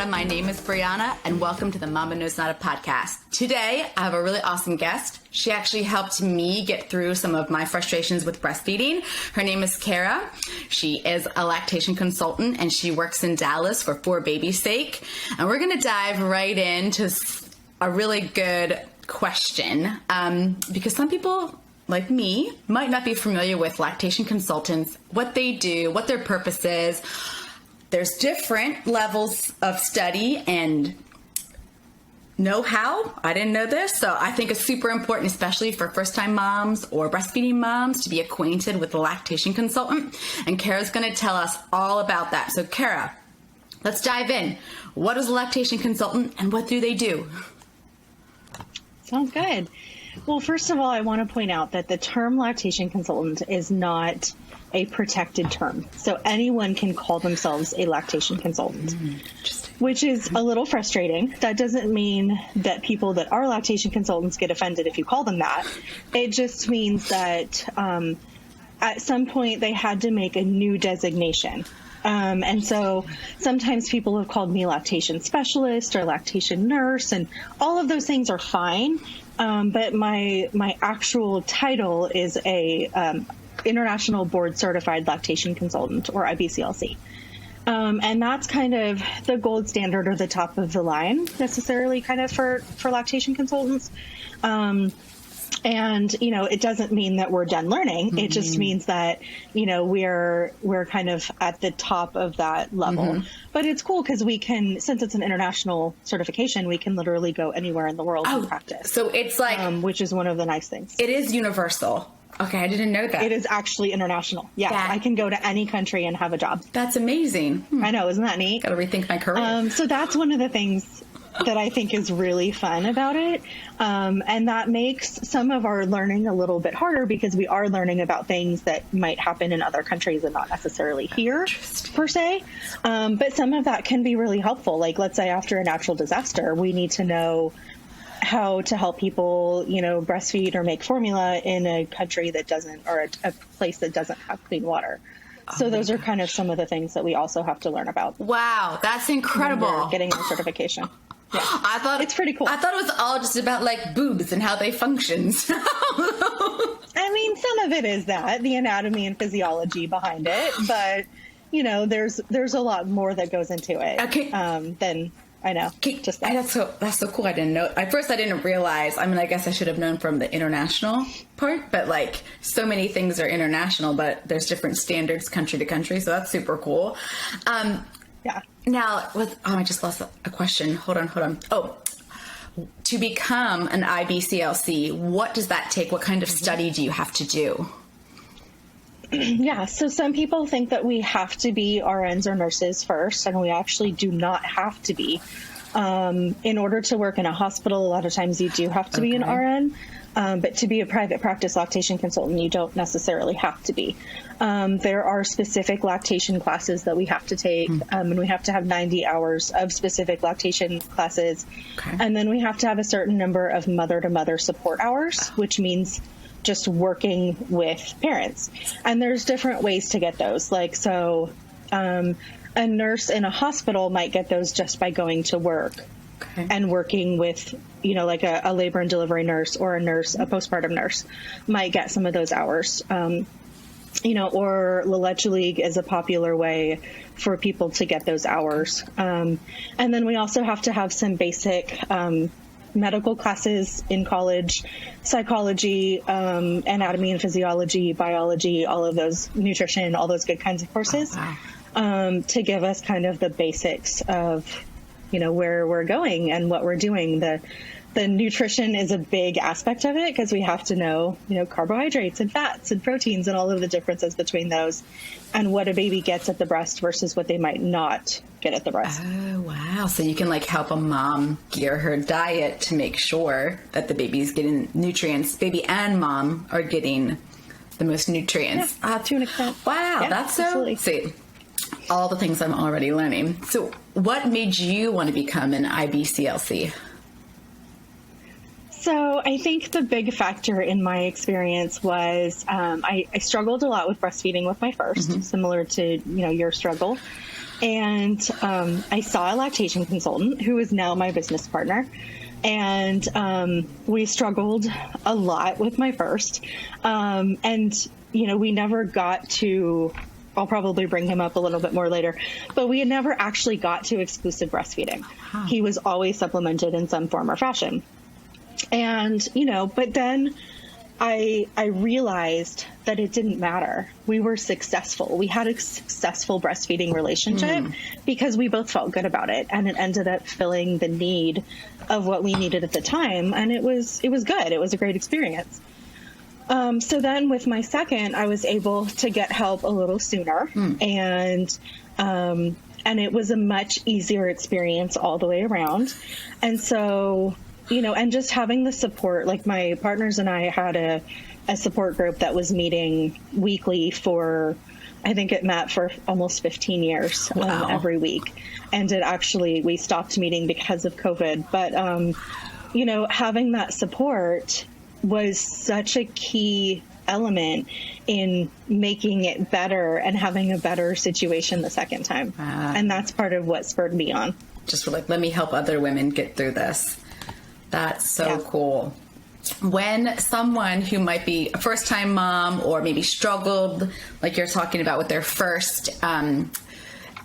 Nada. My name is Brianna, and welcome to the Mama Knows Nada podcast. Today, I have a really awesome guest. She actually helped me get through some of my frustrations with breastfeeding. Her name is Kara. She is a lactation consultant, and she works in Dallas for For Baby's Sake. And we're going to dive right into a really good question, because some people like me, might not be familiar with lactation consultants, what they do, what their purpose is. There's different levels of study and know-how. I didn't know this, so I think it's super important, especially for first-time moms or breastfeeding moms, to be acquainted with a lactation consultant. And Kara's going to tell us all about that. So Kara, let's dive in. What is a lactation consultant and what do they do? Sounds good. Well, first of all, I want to point out that the term lactation consultant is not a protected term. So anyone can call themselves a lactation consultant, which is a little frustrating. That doesn't mean that people that are lactation consultants get offended if you call them that. It just means that at some point they had to make a new designation. And so sometimes people have called me lactation specialist or lactation nurse, and all of those things are fine. But my actual title is a International Board Certified Lactation Consultant, or IBCLC. And that's kind of the gold standard or the top of the line necessarily kind of for lactation consultants. And, you know, it doesn't mean that we're done learning. Mm-hmm. It just means that, you know, we're kind of at the top of that level. Mm-hmm. But it's cool because we can, since it's an international certification, we can literally go anywhere in the world and practice. So it's like, which is one of the nice things. It is universal. Okay, I didn't know that. It is actually international. Yeah, I can go to any country and have a job. That's amazing. I know, isn't that neat? Got to rethink my career. So that's one of the things that I think is really fun about it. And that makes some of our learning a little bit harder because we are learning about things that might happen in other countries and not necessarily here per se. But some of that can be really helpful. Like, let's say after a natural disaster, we need to know how to help people, you know, breastfeed or make formula in a country that doesn't, or a place that doesn't have clean water. So those are kind of some of the things that we also have to learn about. Wow, that's incredible. Getting our certification. Yeah. I thought it's pretty cool. I thought it was all just about like boobs and how they function. I mean, some of it is that, the anatomy and physiology behind it, but you know, there's a lot more that goes into it. Okay. Than I know. Just that. That's so cool. I didn't know. At first, I didn't realize. I mean, I guess I should have known from the international part, but like so many things are international, but there's different standards country to country. So that's super cool. Yeah. Now, I just lost a question. Hold on. Oh, to become an IBCLC, what does that take? What kind of study do you have to do? Yeah, so some people think that we have to be RNs or nurses first, and we actually do not have to be. In order to work in a hospital, a lot of times you do have to be an RN, but to be a private practice lactation consultant, you don't necessarily have to be. There are specific lactation classes that we have to take, and we have to have 90 hours of specific lactation classes. Okay. And then we have to have a certain number of mother-to-mother support hours, which means just working with parents. And there's different ways to get those. Like, so a nurse in a hospital might get those just by going to work and working with, you know, like a labor and delivery nurse or a postpartum nurse might get some of those hours. You know, or the Latching is a popular way for people to get those hours. And then we also have to have some basic medical classes in college, psychology, anatomy and physiology, biology, all of those, nutrition, all those good kinds of courses, to give us kind of the basics of, you know, where we're going and what we're doing. The nutrition is a big aspect of it because we have to know, you know, carbohydrates and fats and proteins and all of the differences between those and what a baby gets at the breast versus what they might not get at the breast. Oh, wow. So you can like help a mom gear her diet to make sure that the baby's getting nutrients. Baby and mom are getting the most nutrients. Yeah, to an extent. Wow. Yeah, that's so, absolutely. See, all the things I'm already learning. So what made you want to become an IBCLC? So I think the big factor in my experience was I struggled a lot with breastfeeding with my first, similar to, you know, your struggle. And I saw a lactation consultant who is now my business partner. And we struggled a lot with my first. And, we never got to, I'll probably bring him up a little bit more later, but we had never actually got to exclusive breastfeeding. Huh. He was always supplemented in some form or fashion. And, but then I realized that it didn't matter. We were successful. We had a successful breastfeeding relationship because we both felt good about it. And it ended up filling the need of what we needed at the time. And it was good. It was a great experience. So then with my second, I was able to get help a little sooner. And it was a much easier experience all the way around. And so, and just having the support, like my partners and I had a support group that was meeting weekly for, I think it met for almost 15 years. Wow. Every week. And we stopped meeting because of COVID. But, having that support was such a key element in making it better and having a better situation the second time. And that's part of what spurred me on. Just like, let me help other women get through this. That's so cool. When someone who might be a first-time mom or maybe struggled, like you're talking about with their first,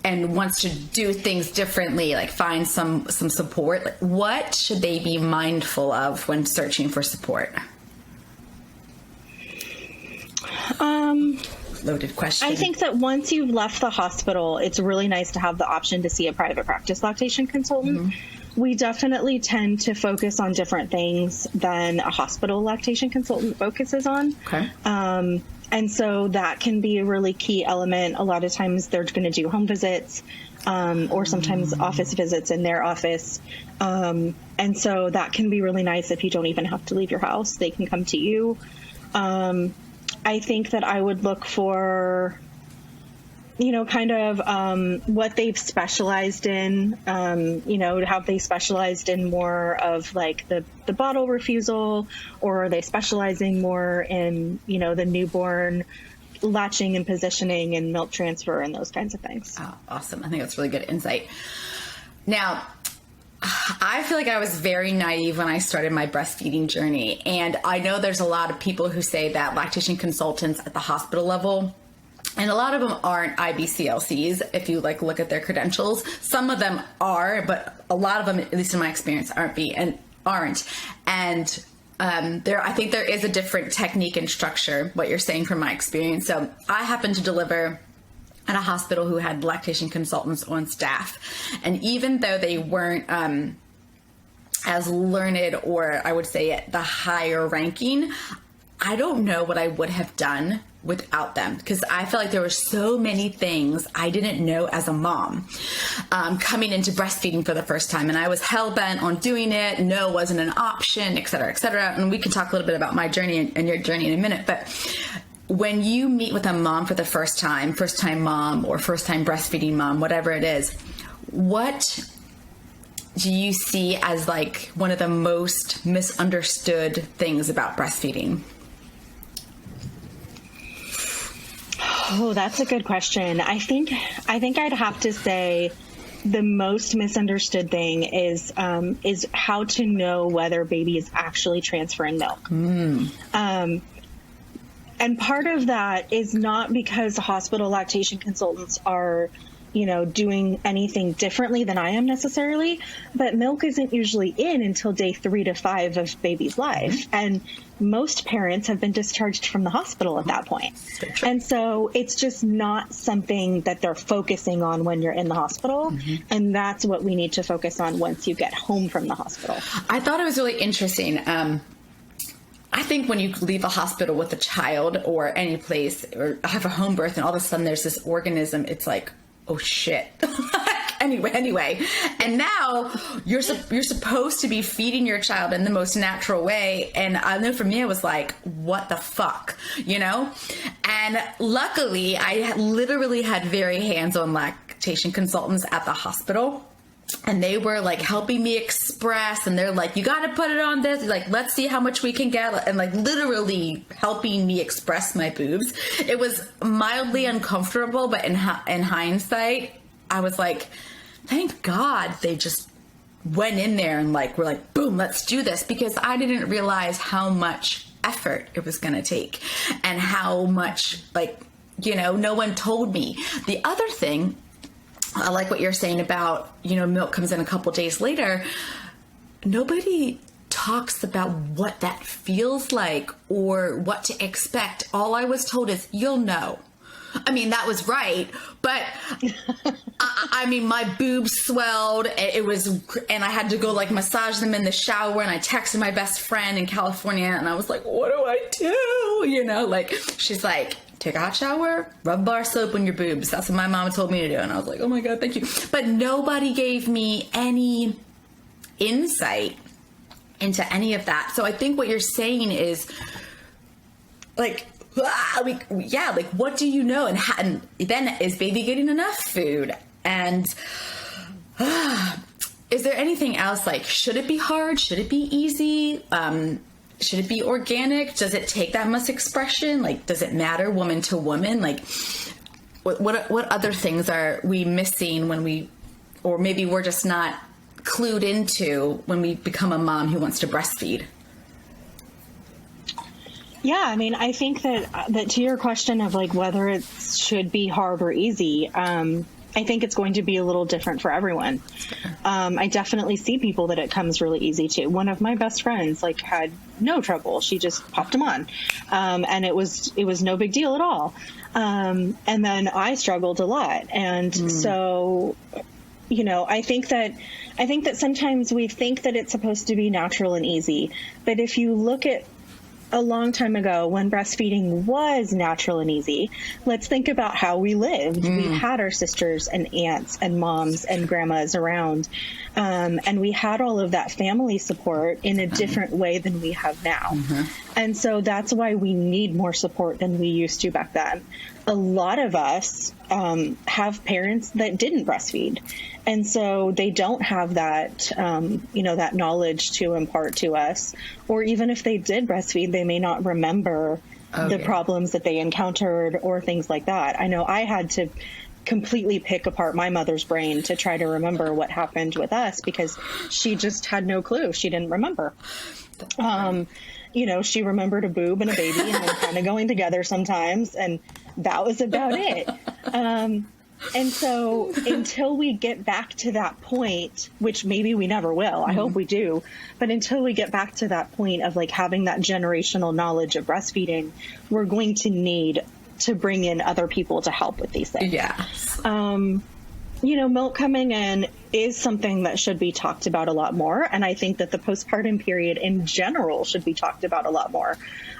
and wants to do things differently, like find some support, like what should they be mindful of when searching for support? Loaded question. I think that once you've left the hospital, it's really nice to have the option to see a private practice lactation consultant. We definitely tend to focus on different things than a hospital lactation consultant focuses on. Okay. And so that can be a really key element. A lot of times they're going to do home visits, or sometimes office visits in their office. And so that can be really nice if you don't even have to leave your house. They can come to you. I think that I would look for, what they've specialized in, have they specialized in more of like the bottle refusal, or are they specializing more in, the newborn latching and positioning and milk transfer and those kinds of things. Oh, awesome. I think that's really good insight. Now, I feel like I was very naive when I started my breastfeeding journey. And I know there's a lot of people who say that lactation consultants at the hospital level, and a lot of them aren't IBCLCs, if you look at their credentials. Some of them are, but a lot of them, at least in my experience, aren't. And I think there is a different technique and structure, what you're saying from my experience. So I happened to deliver at a hospital who had lactation consultants on staff. And even though they weren't as learned, or I would say at the higher ranking, I don't know what I would have done without them, because I felt like there were so many things I didn't know as a mom coming into breastfeeding for the first time. And I was hell-bent on doing it. No, wasn't an option, et cetera, et cetera. And we can talk a little bit about my journey and your journey in a minute. But when you meet with a mom for the first time mom or first time breastfeeding mom, whatever it is, what do you see as one of the most misunderstood things about breastfeeding? Oh, that's a good question. I think I'd have to say the most misunderstood thing is how to know whether baby is actually transferring milk. And part of that is not because hospital lactation consultants are, doing anything differently than I am necessarily, but milk isn't usually in until day 3 to 5 of baby's life. And most parents have been discharged from the hospital at that point. And so it's just not something that they're focusing on when you're in the hospital. And that's what we need to focus on once you get home from the hospital. I thought it was really interesting. I think when you leave a hospital with a child or any place, or have a home birth, and all of a sudden there's this organism, it's like, oh shit. Anyway. And now you're supposed to be feeding your child in the most natural way. And I know for me, it was like, what the fuck, And luckily I literally had very hands-on lactation consultants at the hospital. And they were helping me express, and they're like, you got to put it on this. Let's see how much we can get. And literally helping me express my boobs. It was mildly uncomfortable, but in hindsight, I was like, thank God they just went in there and like, we're like, boom, let's do this, because I didn't realize how much effort it was going to take and how much, like, you know, no one told me. The other thing, I like what you're saying about, you know, milk comes in a couple days later. Nobody talks about what that feels like or what to expect. All I was told is, you'll know. I mean, that was right, but I mean, my boobs swelled. It was, and I had to go like massage them in the shower. And I texted my best friend in California, and I was like, "What do I do?" You know, like she's like, "Take a hot shower, rub bar soap on your boobs." That's what my mom told me to do, and I was like, "Oh my God, thank you." But nobody gave me any insight into any of that. So I think what you're saying is like, like, what do you know? And then, is baby getting enough food? And is there anything else? Like, should it be hard? Should it be easy? Should it be organic? Does it take that much expression? Like, does it matter woman to woman? Like, what other things are we missing when we, or maybe we're just not clued into when we become a mom who wants to breastfeed? Yeah, I mean, I think that to your question of like whether it should be hard or easy, I think it's going to be a little different for everyone. I definitely see people that it comes really easy to. One of my best friends like had no trouble. She just popped them on, and it was no big deal at all. And then I struggled a lot, and so, you know, I think that sometimes we think that it's supposed to be natural and easy, but if you look at a long time ago when breastfeeding was natural and easy, let's think about how we lived. We had our sisters and aunts and moms and grandmas around, and we had all of that family support in a different way than we have now. And so that's why we need more support than we used to back then. A lot of us have parents that didn't breastfeed. And so they don't have that, that knowledge to impart to us. Or even if they did breastfeed, they may not remember the problems that they encountered or things like that. I know I had to completely pick apart my mother's brain to try to remember what happened with us because she just had no clue. She didn't remember. She remembered a boob and a baby and them kind of going together sometimes. And that was about it. And so until we get back to that point, which maybe we never will, I hope we do, but until we get back to that point of like having that generational knowledge of breastfeeding, we're going to need to bring in other people to help with these things. Yes. Milk coming in is something that should be talked about a lot more. And I think that the postpartum period in general should be talked about a lot more.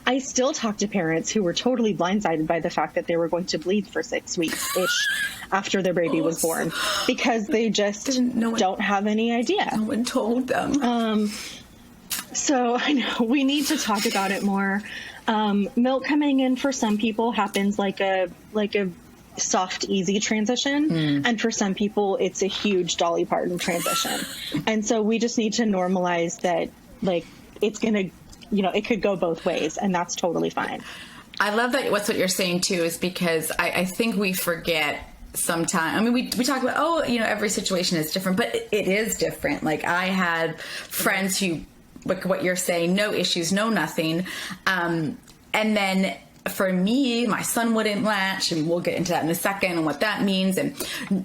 I still talk to parents who were totally blindsided by the fact that they were going to bleed for 6 weeks-ish after their baby was born because they just don't have any idea. No one told them. So I know we need to talk about it more. Milk coming in for some people happens like a soft, easy transition. And for some people, it's a huge Dolly Parton transition. And so we just need to normalize that, like, it's going to, it could go both ways, and that's totally fine. I love that what you're saying, too, is because I think we forget sometimes. I mean, we talk about, every situation is different, but it is different. Like, I had friends who, like what you're saying, no issues, no nothing. And then for me, my son wouldn't latch, and we'll get into that in a second and what that means, and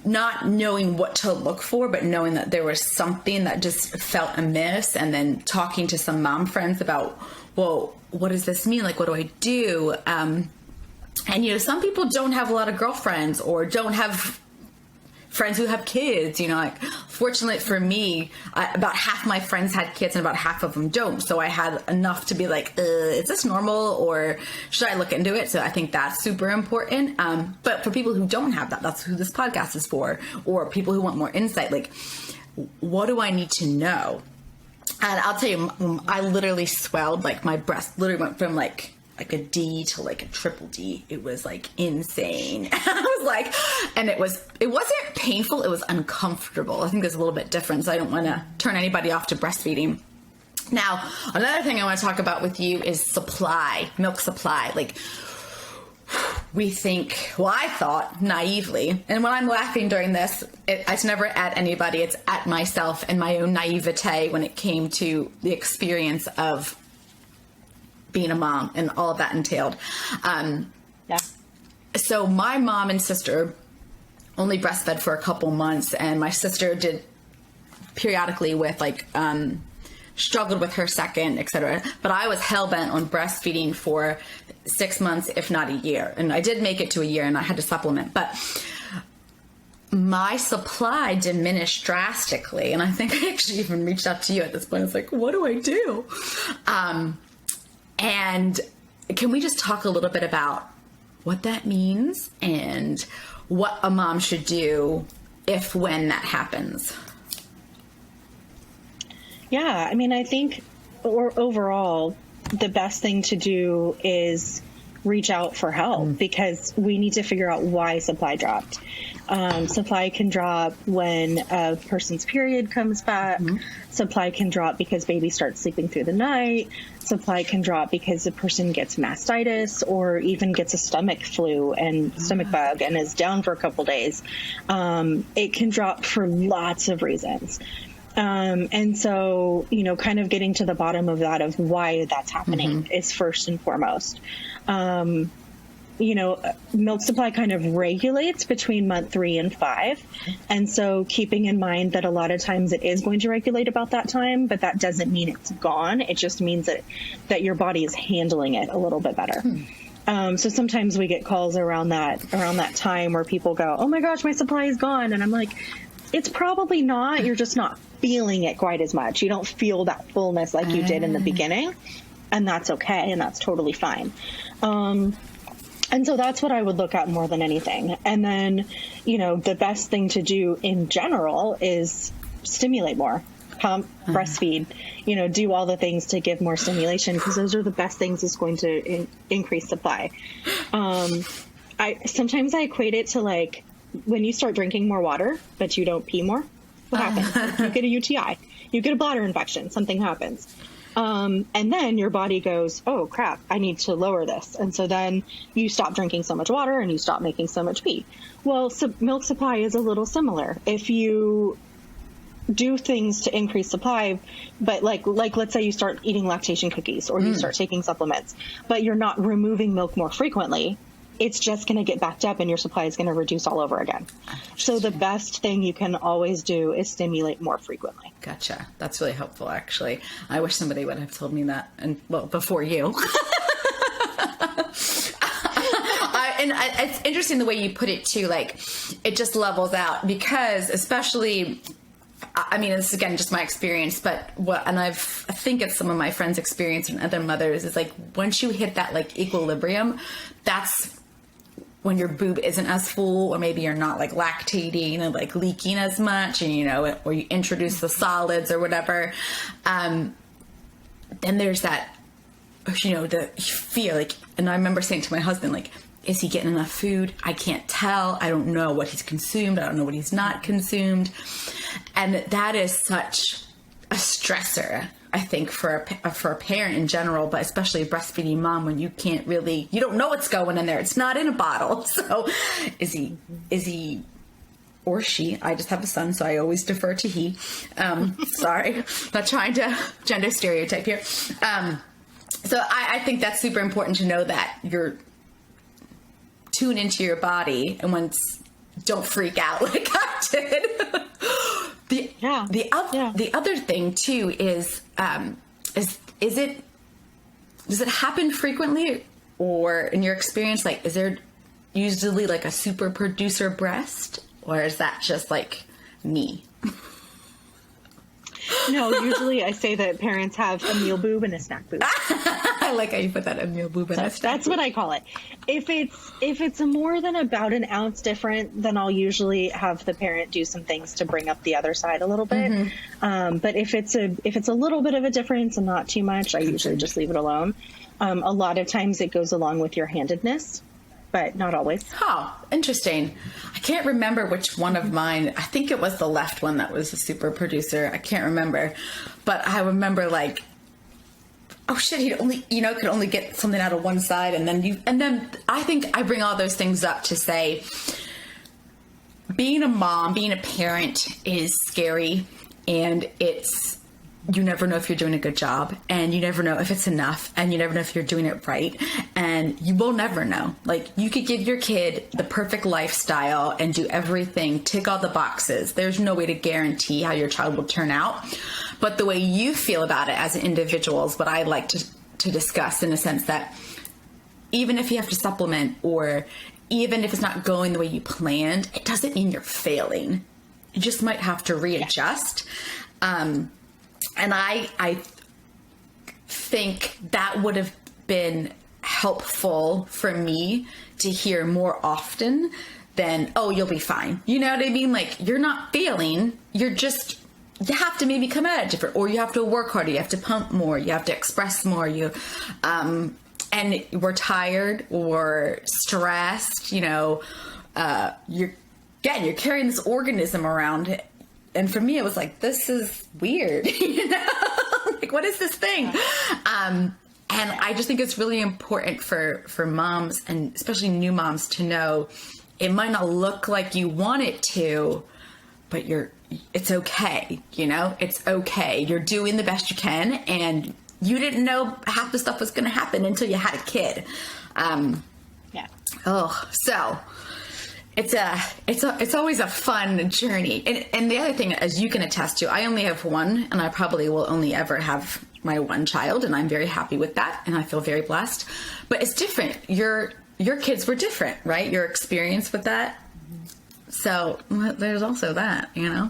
not knowing what to look for, but knowing that there was something that just felt amiss, and then talking to some mom friends about, well, what does this mean? Like, what do I do? And, some people don't have a lot of girlfriends or don't have friends who have kids, fortunately for me, about half my friends had kids and about half of them don't. So I had enough to be like, is this normal or should I look into it? So I think that's super important. But for people who don't have that, that's who this podcast is for, or people who want more insight, like, what do I need to know? And I'll tell you, I literally swelled, like my breast literally went from like a D to like a triple D. It was like insane. I was like, and it wasn't painful. It was uncomfortable. I think there's a little bit different. So I don't want to turn anybody off to breastfeeding. Now, another thing I want to talk about with you is supply, milk supply. Like, we think, well, I thought naively, and when I'm laughing during this, it's never at anybody, it's at myself and my own naivete when it came to the experience of being a mom and all of that entailed. So my mom and sister only breastfed for a couple months, and my sister did periodically with struggled with her second, etc. But I was hell-bent on breastfeeding for 6 months, if not a year. And I did make it to a year, and I had to supplement. But my supply diminished drastically. And I think I actually even reached out to you at this point. It's like, what do I do? And can we just talk a little bit about what that means and what a mom should do when that happens? Yeah, I mean, I think overall, the best thing to do is reach out for help because we need to figure out why supply dropped. Supply can drop when a person's period comes back. Supply can drop because baby starts sleeping through the night. Supply can drop because the person gets mastitis or even gets a stomach flu and stomach bug and is down for a couple days. It can drop for lots of reasons. And so, kind of getting to the bottom of that, of why that's happening is first and foremost. Milk supply kind of regulates between month 3 and 5. And so keeping in mind that a lot of times it is going to regulate about that time, but that doesn't mean it's gone. It just means that your body is handling it a little bit better. So sometimes we get calls around that time where people go, oh my gosh, my supply is gone. And I'm like, it's probably not. You're just not feeling it quite as much. You don't feel that fullness like you did in the beginning. And that's okay. And that's totally fine. And so that's what I would look at more than anything. And then, the best thing to do in general is stimulate more, pump, breastfeed, do all the things to give more stimulation because those are the best things that's going to increase supply. Sometimes I equate it to like, when you start drinking more water, but you don't pee more, what happens? You get a UTI, you get a bladder infection, something happens. And then your body goes, oh crap, I need to lower this. And so then you stop drinking so much water and you stop making so much pee. Well, milk supply is a little similar. If you do things to increase supply, but like let's say you start eating lactation cookies or you start taking supplements, but you're not removing milk more frequently, it's just going to get backed up and your supply is going to reduce all over again. So the best thing you can always do is stimulate more frequently. Gotcha. That's really helpful, actually. I wish somebody would have told me that, before you. It's interesting the way you put it, too. Like, it just levels out because, especially, I mean, this is, again, just my experience, I think it's some of my friends' experience and other mothers, is like, once you hit that, like, equilibrium, that's when your boob isn't as full, or maybe you're not like lactating and like leaking as much, and or you introduce the solids or whatever, then there's that, the fear, like, and I remember saying to my husband, like, is he getting enough food? I can't tell. I don't know what he's consumed. I don't know what he's not consumed. And that is such a stressor, I think, for a parent in general, but especially a breastfeeding mom, when you don't know what's going in there. It's not in a bottle. So is he or she? I just have a son, so I always defer to he. Sorry, not trying to gender stereotype here. So I think that's super important to know that you're tuned into your body, and don't freak out like I did. The other thing too is does it happen frequently, or in your experience, like, is there usually like a super producer breast, or is that just like me? No, usually I say that parents have a meal boob and a snack boob. I like how you put that, a meal boob and a snack That's boob. what I call it. If it's more than about an ounce different, then I'll usually have the parent do some things to bring up the other side a little bit. But if it's a little bit of a difference and not too much, I usually just leave it alone. A lot of times it goes along with your handedness, but not always. Oh, interesting. I can't remember which one of mine. I think it was the left one that was a super producer. I can't remember. But I remember, like, oh shit, he'd only, could only get something out of one side. And then I think I bring all those things up to say, being a mom, being a parent is scary, and you never know if you're doing a good job, and you never know if it's enough, and you never know if you're doing it right, and you will never know. Like, you could give your kid the perfect lifestyle and do everything, tick all the boxes. There's no way to guarantee how your child will turn out, but the way you feel about it as an individual is what I like to discuss, in a sense that even if you have to supplement, or even if it's not going the way you planned, it doesn't mean you're failing. You just might have to readjust. And I think that would have been helpful for me to hear more often than, oh, you'll be fine. You know what I mean? Like, you're not failing. You have to maybe come at it different, or you have to work harder. You have to pump more. You have to express more. And we're tired or stressed, you're carrying this organism around. And for me, it was like, this is weird, like, what is this thing? And I just think it's really important for moms, and especially new moms, to know it might not look like you want it to, but it's okay. It's okay. You're doing the best you can, and you didn't know half the stuff was going to happen until you had a kid. Yeah. Oh, so it's always a fun journey. And the other thing, as you can attest to, I only have one, and I probably will only ever have my one child, and I'm very happy with that, and I feel very blessed. But it's different. Your kids were different, right? Your experience with that. So there's also that, Yeah.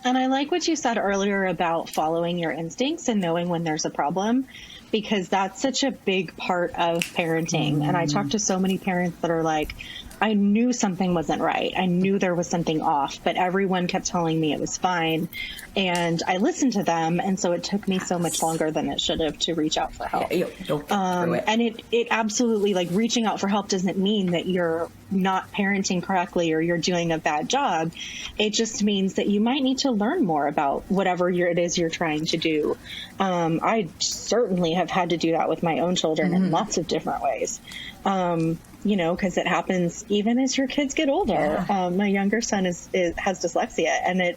And I like what you said earlier about following your instincts and knowing when there's a problem, because that's such a big part of parenting. And I talk to so many parents that are like, I knew something wasn't right. I knew there was something off, but everyone kept telling me it was fine. And I listened to them. And so it took me so much longer than it should have to reach out for help. Yeah, and it absolutely, like, reaching out for help doesn't mean that you're not parenting correctly or you're doing a bad job. It just means that you might need to learn more about whatever it is you're trying to do. I certainly have had to do that with my own children in lots of different ways. Because it happens even as your kids get older. Yeah. My younger son has dyslexia,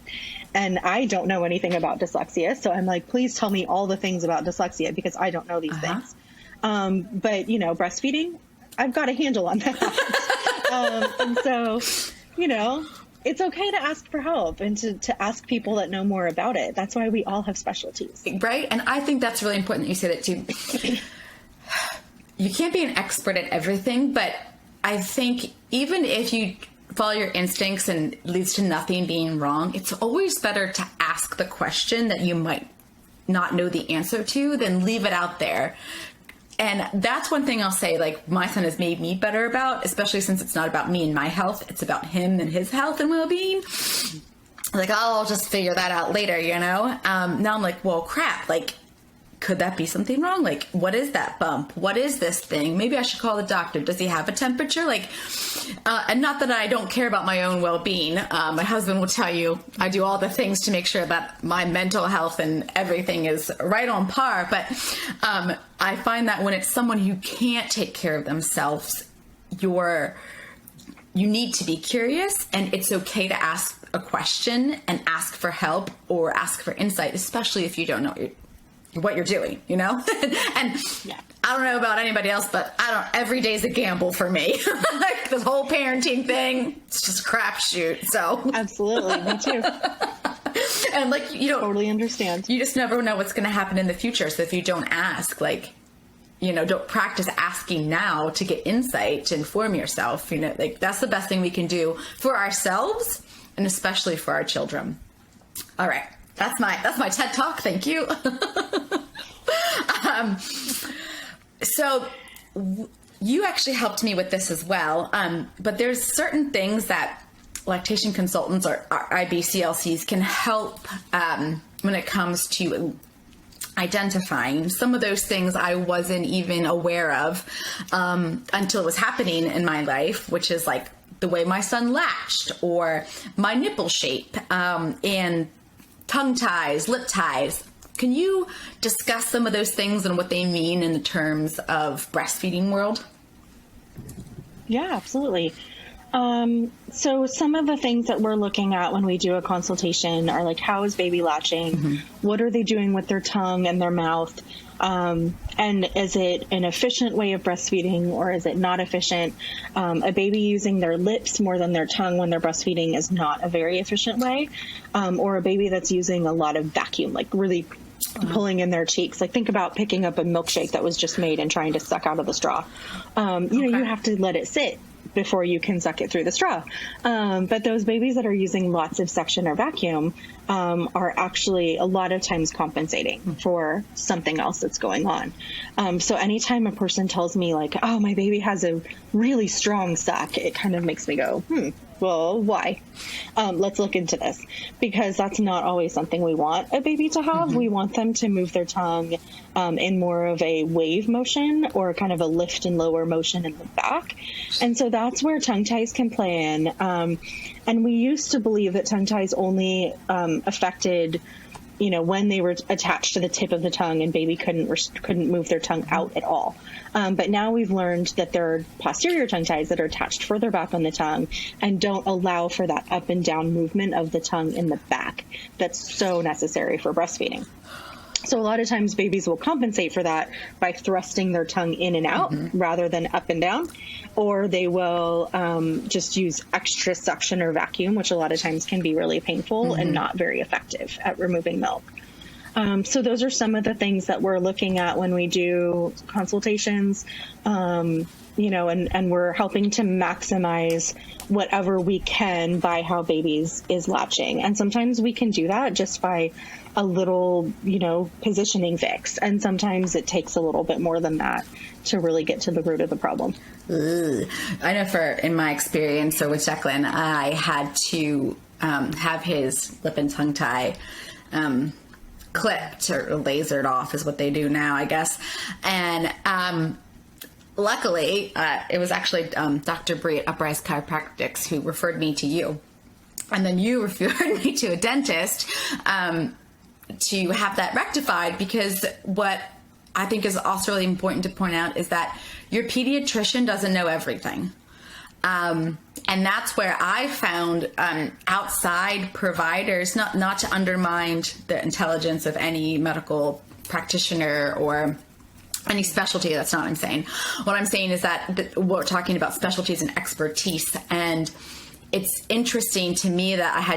and I don't know anything about dyslexia. So I'm like, please tell me all the things about dyslexia, because I don't know these things. But breastfeeding, I've got a handle on that. And so, it's okay to ask for help and to ask people that know more about it. That's why we all have specialties. Right. And I think that's really important that you said it too. You can't be an expert at everything, but I think even if you follow your instincts and it leads to nothing being wrong, it's always better to ask the question that you might not know the answer to than leave it out there. And that's one thing I'll say, like, my son has made me better about, especially since it's not about me and my health. It's about him and his health and well-being. Like, I'll just figure that out later, Now I'm like, well, crap, like, could that be something wrong? Like, what is that bump? What is this thing? Maybe I should call the doctor. Does he have a temperature? Like, and not that I don't care about my own well-being. My husband will tell you I do all the things to make sure that my mental health and everything is right on par. But I find that when it's someone who can't take care of themselves, you need to be curious, and it's okay to ask a question and ask for help or ask for insight, especially if you don't know what you're doing, and yeah. I don't know about anybody else, but every day's a gamble for me. Like, this whole parenting thing, it's just a crapshoot. So absolutely, me too. And totally understand. You just never know what's going to happen in the future. So if you don't ask, don't practice asking now to get insight, to inform yourself, that's the best thing we can do for ourselves and especially for our children. All right. That's my TED Talk. Thank you. So you actually helped me with this as well. But there's certain things that lactation consultants or IBCLCs can help when it comes to identifying. Some of those things I wasn't even aware of until it was happening in my life, which is like the way my son latched, or my nipple shape, and tongue ties, lip ties, Can you discuss some of those things and what they mean in the terms of breastfeeding world? Yeah, absolutely. So some of the things that we're looking at when we do a consultation are like, how is baby latching? What are they doing with their tongue and their mouth? And is it an efficient way of breastfeeding, or is it not efficient? A baby using their lips more than their tongue when they're breastfeeding is not a very efficient way. Or a baby that's using a lot of vacuum, like really pulling in their cheeks. Like, think about picking up a milkshake that was just made and trying to suck out of the straw. You have to let it sit before you can suck it through the straw. But those babies that are using lots of suction or vacuum are actually a lot of times compensating for something else that's going on. So anytime a person tells me like, oh, my baby has a really strong suck, it kind of makes me go, well, why? Let's look into this, because that's not always something we want a baby to have. We want them to move their tongue in more of a wave motion, or kind of a lift and lower motion in the back. And so that's where tongue ties can play in. And we used to believe that tongue ties only affected, when they were attached to the tip of the tongue and baby couldn't move their tongue out at all. But now we've learned that there are posterior tongue ties that are attached further back on the tongue and don't allow for that up and down movement of the tongue in the back that's so necessary for breastfeeding. So a lot of times babies will compensate for that by thrusting their tongue in and out rather than up and down, or they will just use extra suction or vacuum, which a lot of times can be really painful and not very effective at removing milk. So those are some of the things that we're looking at when we do consultations, and we're helping to maximize whatever we can by how babies is latching. And sometimes we can do that just by a little, positioning fix. And sometimes it takes a little bit more than that to really get to the root of the problem. I know in my experience, so with Declan, I had to have his lip and tongue tie clipped or lasered off is what they do now, I guess. And luckily, it was actually Dr. Bree at Uprise Chiropractics who referred me to you. And then you referred me to a dentist to have that rectified, because what I think is also really important to point out is that your pediatrician doesn't know everything. And that's where I found outside providers, not to undermine the intelligence of any medical practitioner or any specialty. That's not what I'm saying. What I'm saying is that we're talking about specialties and expertise. And it's interesting to me that I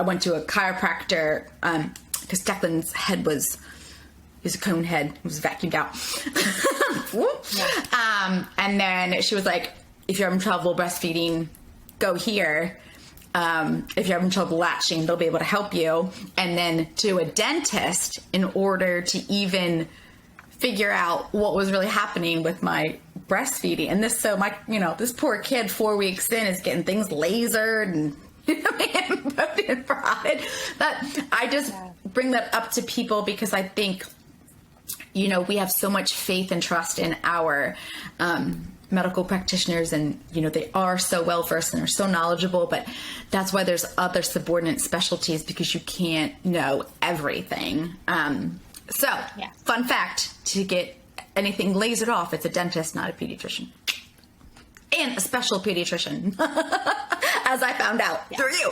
went to a chiropractor because Declan's head was a cone head. It was vacuumed out. And then she was like, if you're having trouble breastfeeding, go here. If you're having trouble latching, they'll be able to help you. And then to a dentist in order to even figure out what was really happening with my breastfeeding. And this poor kid 4 weeks in is getting things lasered and and prodded. But I just bring that up to people because I think, we have so much faith and trust in our medical practitioners, and they are so well versed and they're so knowledgeable, but that's why there's other subordinate specialties, because you can't know everything. Fun fact, to get anything lasered off, it's a dentist, not a pediatrician. And a special pediatrician, as I found out through you.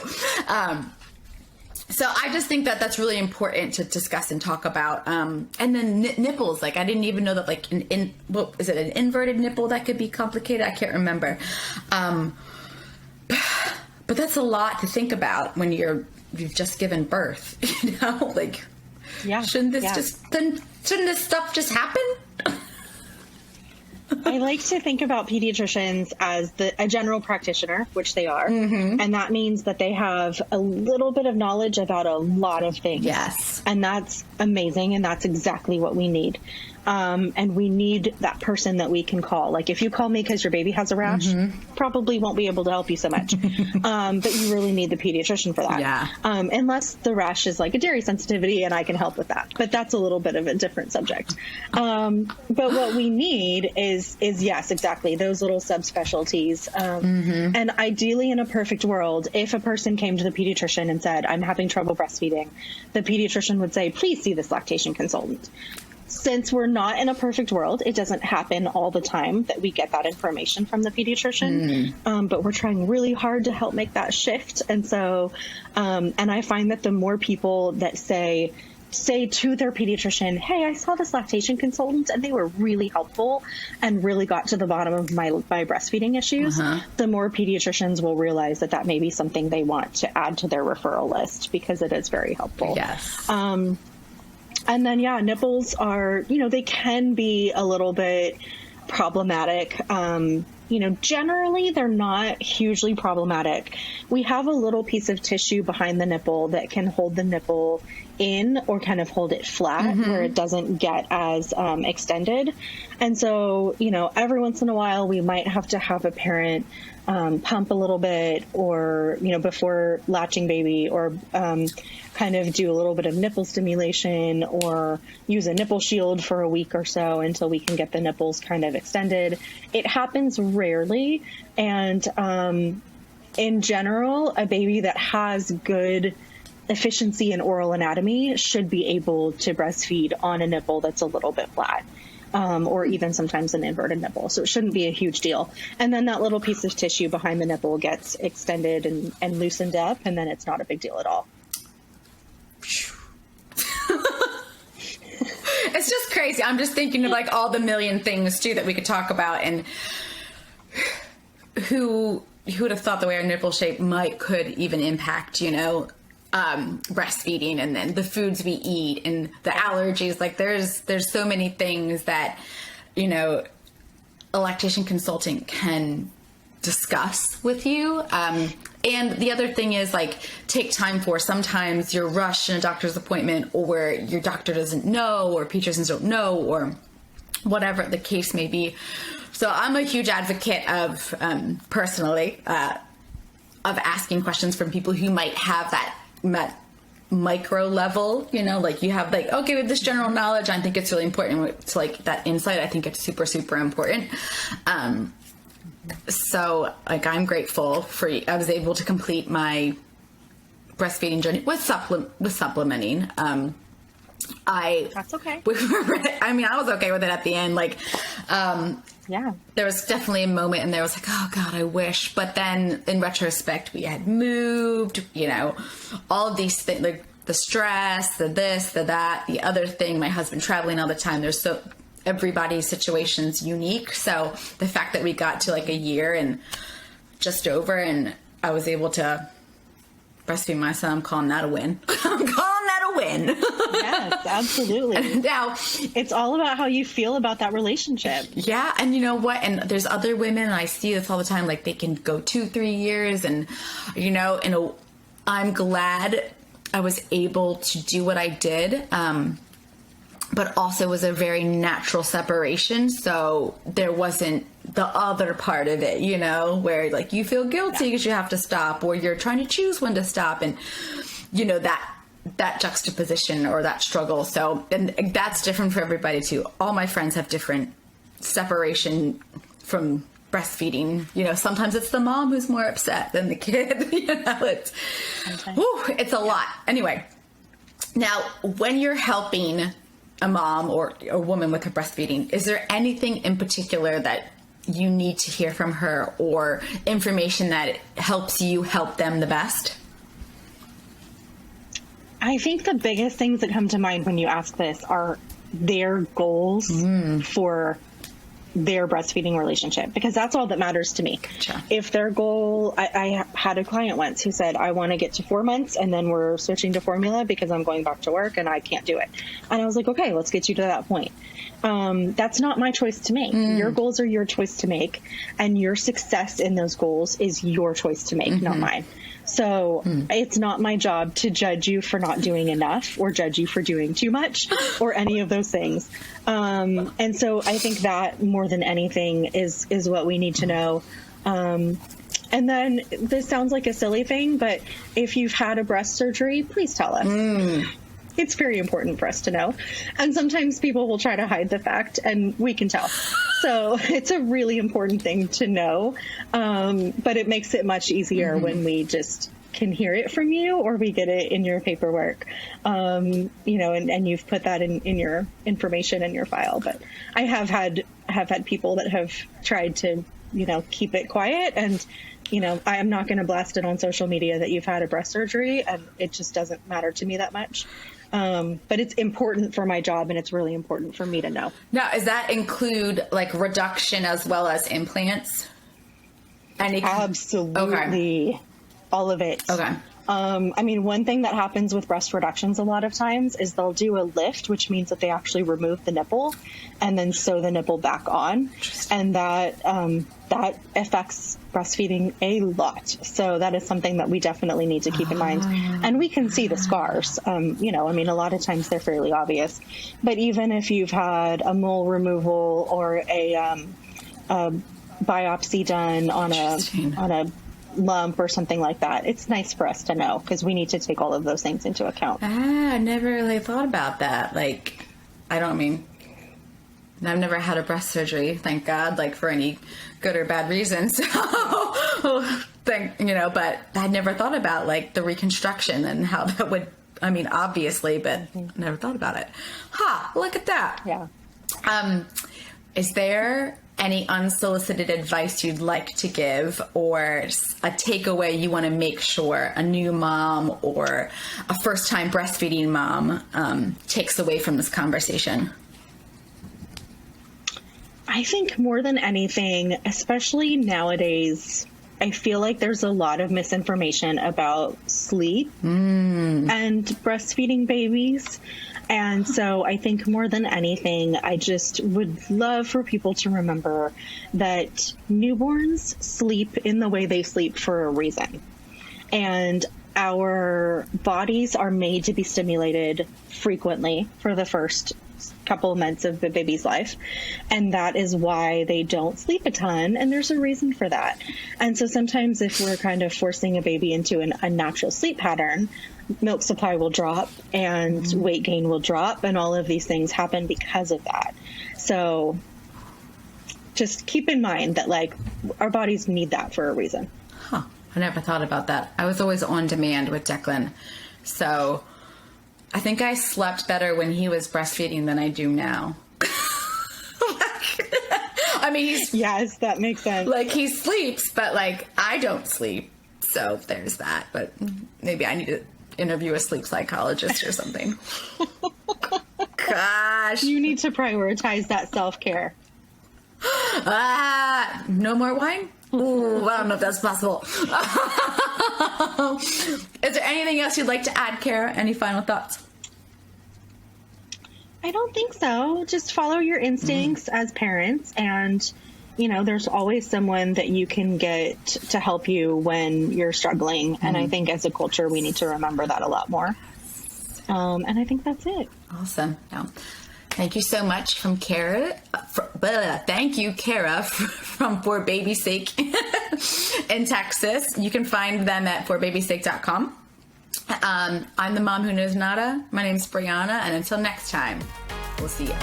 So I just think that that's really important to discuss and talk about. And then nipples, I didn't even know that what is it, an inverted nipple that could be complicated? I can't remember. But that's a lot to think about when you've just given birth, shouldn't this stuff just happen? I like to think about pediatricians as a general practitioner, which they are. And that means that they have a little bit of knowledge about a lot of things. Yes. And that's amazing. And that's exactly what we need. and we need that person that we can call. Like if you call me because your baby has a rash, probably won't be able to help you so much. But you really need the pediatrician for that. Yeah. Unless the rash is like a dairy sensitivity and I can help with that. But that's a little bit of a different subject. But what we need is yes, exactly, those little subspecialties. And ideally in a perfect world, if a person came to the pediatrician and said, I'm having trouble breastfeeding, the pediatrician would say, please see this lactation consultant. Since we're not in a perfect world, it doesn't happen all the time that we get that information from the pediatrician. But we're trying really hard to help make that shift. And so, and I find that the more people that say to their pediatrician, hey, I saw this lactation consultant and they were really helpful and really got to the bottom of my breastfeeding issues, the more pediatricians will realize that that may be something they want to add to their referral list, because it is very helpful. Yes. And then, yeah, nipples are, they can be a little bit problematic. Generally they're not hugely problematic. We have a little piece of tissue behind the nipple that can hold the nipple in or kind of hold it flat where it doesn't get as extended. And so, every once in a while we might have to have a parent pump a little bit, or, before latching baby, or kind of do a little bit of nipple stimulation, or use a nipple shield for a week or so until we can get the nipples kind of extended. It happens rarely. And in general, a baby that has good efficiency in oral anatomy should be able to breastfeed on a nipple that's a little bit flat. Or even sometimes an inverted nipple. So it shouldn't be a huge deal. And then that little piece of tissue behind the nipple gets extended and loosened up, and then it's not a big deal at all. It's just crazy. I'm just thinking of like all the million things too that we could talk about, and who would have thought the way our nipple shape could even impact, breastfeeding, and then the foods we eat and the allergies. Like there's so many things that, a lactation consultant can discuss with you. And the other thing is take time for, sometimes you're rushed in a doctor's appointment, or your doctor doesn't know, or pediatricians don't know, or whatever the case may be. So I'm a huge advocate of, personally, of asking questions from people who might have that micro level, you have okay, with this general knowledge, I think it's really important to that insight. I think it's super, super important. So I'm grateful I was able to complete my breastfeeding journey with supplementing. That's okay. I was okay with it at the end. Yeah, there was definitely a moment and there was oh God, I wish. But then in retrospect, we had moved, all of these things, the stress, the this, the that, the other thing, my husband traveling all the time. Everybody's situation's unique. So the fact that we got to a year and just over, and I was able to breastfeed my son, I'm calling that a win. I'm calling that a win. Yes, absolutely. And now it's all about how you feel about that relationship. Yeah. And you know what? And there's other women, and I see this all the time, they can go 2-3 years, and, I'm glad I was able to do what I did. But also was a very natural separation. So there wasn't the other part of it, where you feel guilty because you have to stop, or you're trying to choose when to stop. And, that juxtaposition or that struggle. So, and that's different for everybody too. All my friends have different separation from breastfeeding. Sometimes it's the mom who's more upset than the kid. It's a lot. Anyway, now when you're helping a mom or a woman with her breastfeeding, is there anything in particular that you need to hear from her, or information that helps you help them the best? I think the biggest things that come to mind when you ask this are their goals for their breastfeeding relationship, because that's all that matters to me. Gotcha. If their goal, I had a client once who said, I want to get to 4 months and then we're switching to formula because I'm going back to work and I can't do it. And I was like, okay, let's get you to that point. That's not my choice to make. Your goals are your choice to make, and your success in those goals is your choice to make, not mine. So it's not my job to judge you for not doing enough or judge you for doing too much or any of those things. And so I think that more than anything is what we need to know. And then this sounds like a silly thing, but if you've had a breast surgery, please tell us. It's very important for us to know. And sometimes people will try to hide the fact, and we can tell. So it's a really important thing to know. But it makes it much easier when we just can hear it from you, or we get it in your paperwork, and you've put that in your information in your file. But I have had people that have tried to, keep it quiet, and I am not going to blast it on social media that you've had a breast surgery, and it just doesn't matter to me that much. But it's important for my job, and it's really important for me to know. Now, does that include like reduction as well as implants? Absolutely. Okay. All of it. Okay. One thing that happens with breast reductions a lot of times is they'll do a lift, which means that they actually remove the nipple and then sew the nipple back on. And that affects breastfeeding a lot. So that is something that we definitely need to keep in mind. And we can see the scars. A lot of times they're fairly obvious. But even if you've had a mole removal or a biopsy done on a lump or something like that, it's nice for us to know, because we need to take all of those things into account. I never really thought about that. I've never had a breast surgery, thank God, for any good or bad reason. So, but I never thought about the reconstruction and how that would, obviously, but never thought about it. Look at that. Yeah. Is there any unsolicited advice you'd like to give, or a takeaway you want to make sure a new mom or a first-time breastfeeding mom takes away from this conversation? I think more than anything, especially nowadays, I feel like there's a lot of misinformation about sleep and breastfeeding babies. And so I think more than anything, I just would love for people to remember that newborns sleep in the way they sleep for a reason. And our bodies are made to be stimulated frequently for the first couple of months of the baby's life. And that is why they don't sleep a ton. And there's a reason for that. And so sometimes if we're kind of forcing a baby into an unnatural sleep pattern, milk supply will drop and weight gain will drop, and all of these things happen because of that. So just keep in mind that our bodies need that for a reason. I never thought about that. I was always on demand with Declan. So I think I slept better when he was breastfeeding than I do now. Yes, that makes sense. He sleeps, but I don't sleep. So there's that. But maybe I need to interview a sleep psychologist or something. Gosh. You need to prioritize that self-care. No more wine? Ooh, I don't know if that's possible. Is there anything else you'd like to add, Kara? Any final thoughts? I don't think so. Just follow your instincts as parents, and there's always someone that you can get to help you when you're struggling. And I think as a culture, we need to remember that a lot more. And I think that's it. Awesome. Yeah. Thank you so much from Kara. Thank you, Kara, from For Baby's Sake in Texas. You can find them at forbabysake.com. I'm the mom who knows nada. My name's Brianna, and until next time, we'll see you.